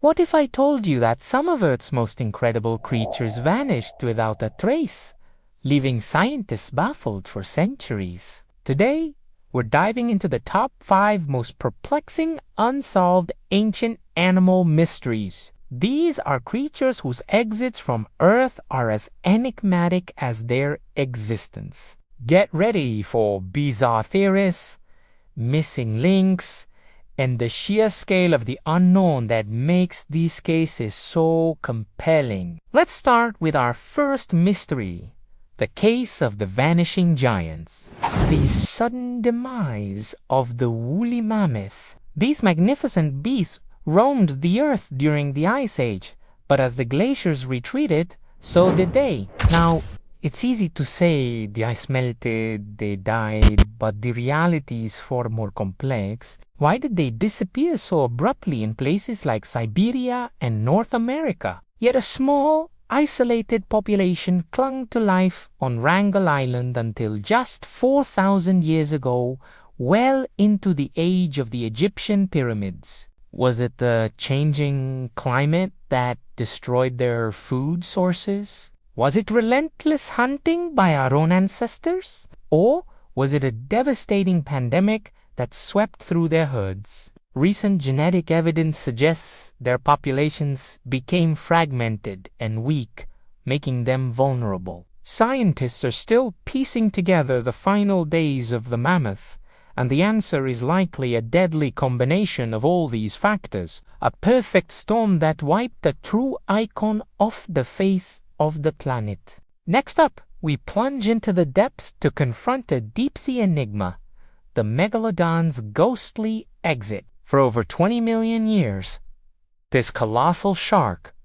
What if I told you that some of Earth's most incredible creatures vanished without a trace, leaving scientists baffled for centuries? Today, we're diving into the top 5 most perplexing, unsolved ancient animal mysteries. These are creatures whose exits from Earth are as enigmatic as their existence. Get ready for bizarre theories, missing links, and the sheer scale of the unknown that makes these cases so compelling. Let's start with our first mystery, the case of the vanishing giants. The sudden demise of the woolly mammoth. These magnificent beasts roamed the earth during the Ice Age, but as the glaciers retreated, so did they. Now, it's easy to say the ice melted, they died, but the reality is far more complex. Why did they disappear so abruptly in places like Siberia and North America? Yet a small, isolated population clung to life on Wrangel Island until just 4,000 years ago, well into the age of the Egyptian pyramids. Was it the changing climate that destroyed their food sources? Was it relentless hunting by our own ancestors? Or was it a devastating pandemic that swept through their herds? Recent genetic evidence suggests their populations became fragmented and weak, making them vulnerable. Scientists are still piecing together the final days of the mammoth, and the answer is likely a deadly combination of all these factors, a perfect storm that wiped a true icon off the face of the planet. Next up, we plunge into the depths to confront a deep-sea enigma, the megalodon's ghostly exit. For over 20 million years, this colossal shark,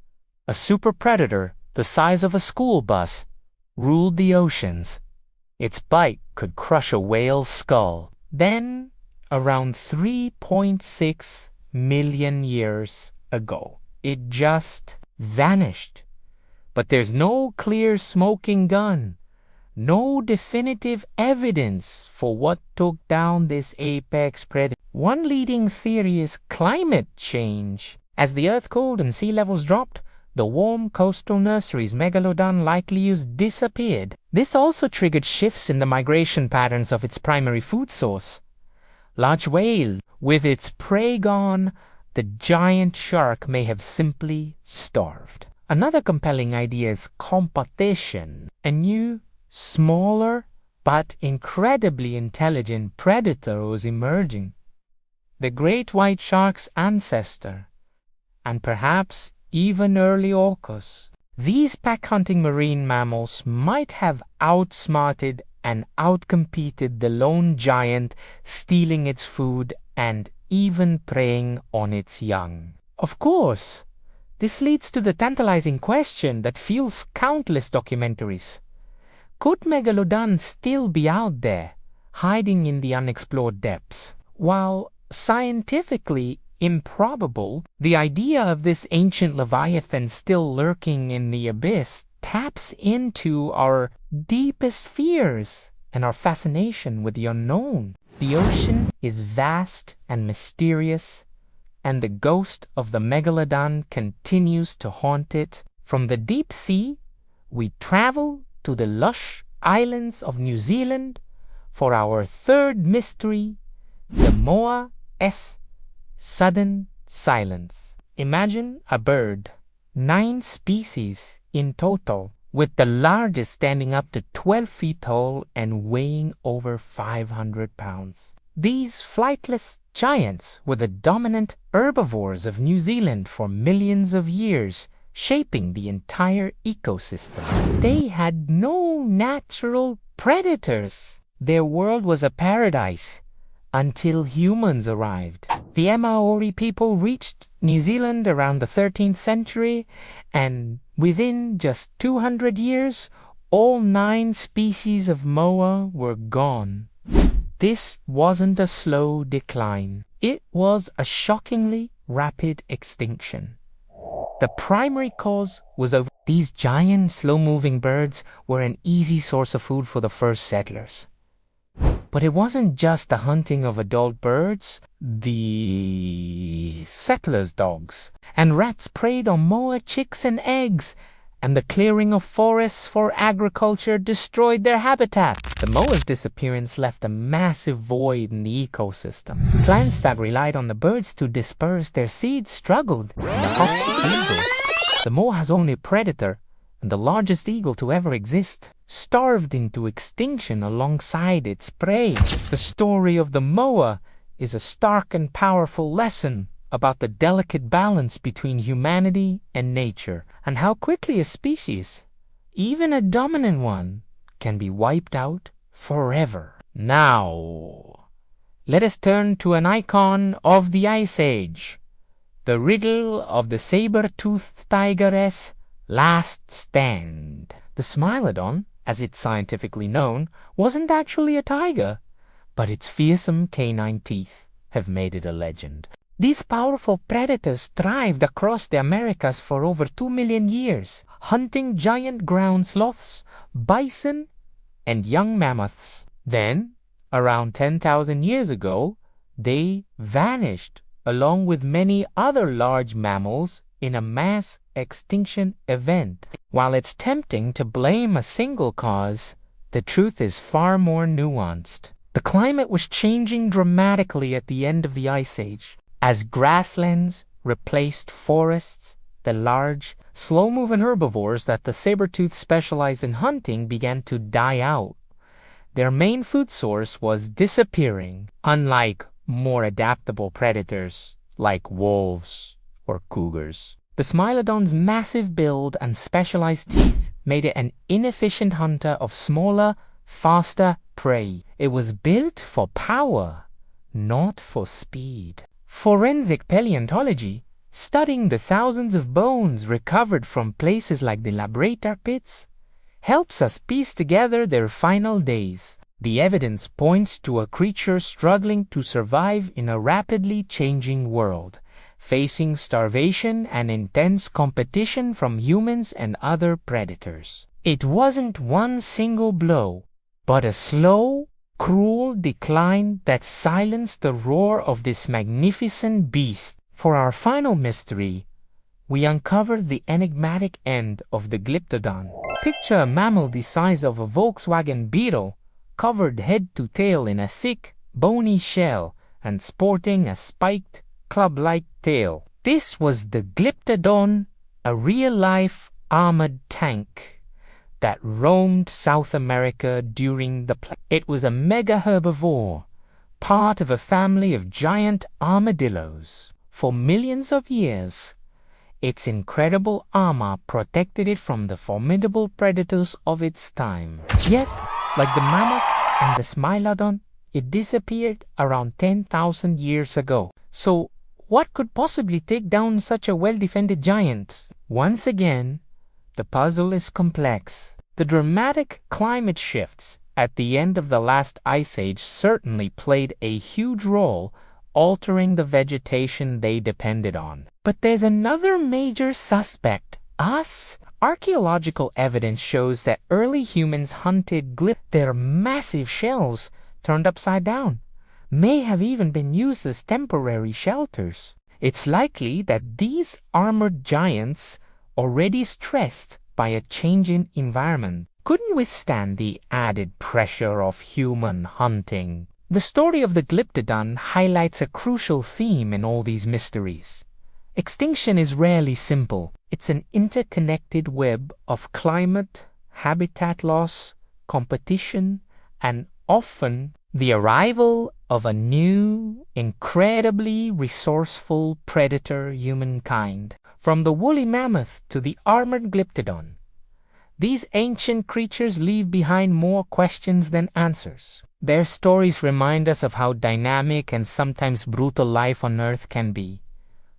a super predator the size of a school bus, ruled the oceans. Its bite could crush a whale's skull. Then, around 3.6 million years ago, it just vanished. But there's no clear smoking gun, no definitive evidence for what took down this apex predator. One leading theory is climate change. As the earth cooled and sea levels dropped, the warm coastal nurseries megalodon likely used disappeared. This also triggered shifts in the migration patterns of its primary food source. Large whale. With its prey gone, the giant shark may have simply starved. Another compelling idea is competition. A new, smaller, but incredibly intelligent predator was emerging. The great white shark's ancestor, and perhaps even early orcas. These pack-hunting marine mammals might have outsmarted and outcompeted the lone giant, stealing its food and even preying on its young. Of course, this leads to the tantalizing question that fuels countless documentaries. Could megalodon still be out there, hiding in the unexplored depths? While scientifically improbable, the idea of this ancient leviathan still lurking in the abyss taps into our deepest fears and our fascination with the unknown. The ocean is vast and mysterious, and the ghost of the megalodon continues to haunt it. From the deep sea, we travel to the lush islands of New Zealand for our third mystery, the Moa's sudden silence. Imagine a bird, 9 species in total, with the largest standing up to 12 feet tall and weighing over 500 pounds. These flightless giants were the dominant herbivores of New Zealand for millions of years, shaping the entire ecosystem. They had no natural predators. Their world was a paradise until humans arrived. The Maori people reached New Zealand around the 13th century, and within just 200 years, all 9 species of moa were gone. This wasn't a slow decline. It was a shockingly rapid extinction. The primary cause was over. These giant, slow-moving birds were an easy source of food for the first settlers. But it wasn't just the hunting of adult birds. The settlers' dogs and rats preyed on moa chicks and eggs, and the clearing of forests for agriculture destroyed their habitat. The moa's disappearance left a massive void in the ecosystem. Plants that relied on the birds to disperse their seeds struggled. And the hawk's eagle, the moa has only a predator, and the largest eagle to ever exist, starved into extinction alongside its prey. The story of the moa is a stark and powerful lesson about the delicate balance between humanity and nature, and how quickly a species, even a dominant one, can be wiped out forever. Now, let us turn to an icon of the Ice Age, the riddle of the saber-toothed tiger's last stand. The Smilodon, as it's scientifically known, wasn't actually a tiger, but its fearsome canine teeth have made it a legend. These powerful predators thrived across the Americas for over 2 million years, hunting giant ground sloths, bison, and young mammoths. Then, around 10,000 years ago, they vanished along with many other large mammals in a mass extinction event. While it's tempting to blame a single cause, the truth is far more nuanced. The climate was changing dramatically at the end of the Ice Age. As grasslands replaced forests, the large, slow-moving herbivores that the saber-tooth specialized in hunting began to die out. Their main food source was disappearing, unlike more adaptable predators like wolves or cougars. The Smilodon's massive build and specialized teeth made it an inefficient hunter of smaller, faster prey. It was built for power, not for speed. Forensic paleontology, studying the thousands of bones recovered from places like the Labrador pits, helps us piece together their final days. The evidence points to a creature struggling to survive in a rapidly changing world, facing starvation and intense competition from humans and other predators. It wasn't one single blow, but a slow, cruel decline that silenced the roar of this magnificent beast. For our final mystery, we uncover the enigmatic end of the Glyptodon. Picture a mammal the size of a Volkswagen Beetle, covered head to tail in a thick, bony shell and sporting a spiked, club-like tail. This was the Glyptodon, a real-life armored tank that roamed South America during the plague. It was a mega herbivore, part of a family of giant armadillos. For millions of years, its incredible armor protected it from the formidable predators of its time. Yet, like the mammoth and the Smilodon, it disappeared around 10,000 years ago. So, what could possibly take down such a well-defended giant? Once again, the puzzle is complex. The dramatic climate shifts at the end of the last ice age certainly played a huge role, altering the vegetation they depended on. But there's another major suspect: us. Archaeological evidence shows that early humans hunted their massive shells, turned upside down, may have even been used as temporary shelters. It's likely that these armored giants, already stressed by a changing environment, couldn't withstand the added pressure of human hunting. The story of the Glyptodon highlights a crucial theme in all these mysteries. Extinction is rarely simple. It's an interconnected web of climate, habitat loss, competition, and often the arrival of a new, incredibly resourceful predator humankind. From the woolly mammoth to the armored Glyptodon, these ancient creatures leave behind more questions than answers. Their stories remind us of how dynamic and sometimes brutal life on Earth can be.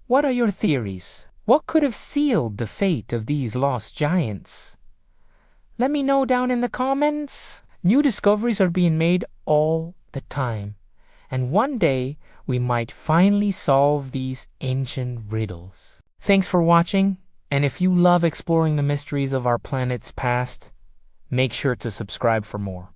What are your theories? What could have sealed the fate of these lost giants? Let me know down in the comments. New discoveries are being made all the time, and one day we might finally solve these ancient riddles. Thanks for watching, and if you love exploring the mysteries of our planet's past, make sure to subscribe for more.